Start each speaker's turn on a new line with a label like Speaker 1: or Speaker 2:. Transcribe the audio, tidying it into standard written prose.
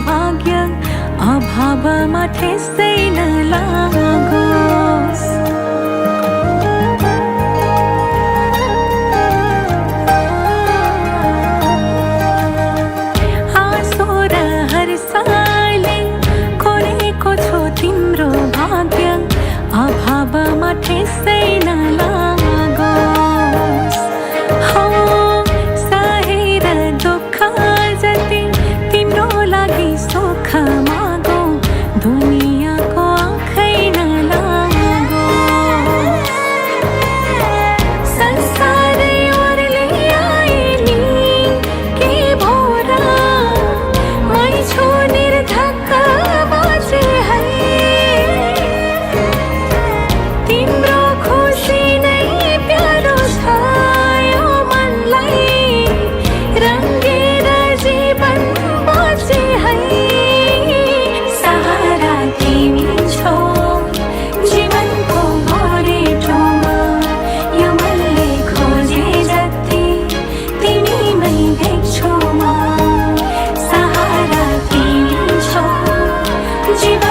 Speaker 1: भाग्य अभावमा ठेसै नलागोस्। हाँसो र हर्षले खोलेको छु तिम्रो भाग्य अभावमा ठेसै नलागोस्। हो सहेर दुःख जति तिम्रो लागि सुख मागो दुनियाँको आँखै नलागोस्। संसारै ओर्ली आए नि के भो र मै छु निर्धक्क बाँचे है। तिम्रो खुसी नै प्यारो छ यो मनलाई रङ्गेर जीवन बाँचे है। सहारा तिमी छौ जीवनको गोरेटोमा यो मनले खोजे जति तिमीमै देख्छु म। सहारा तिमी छौ जीवन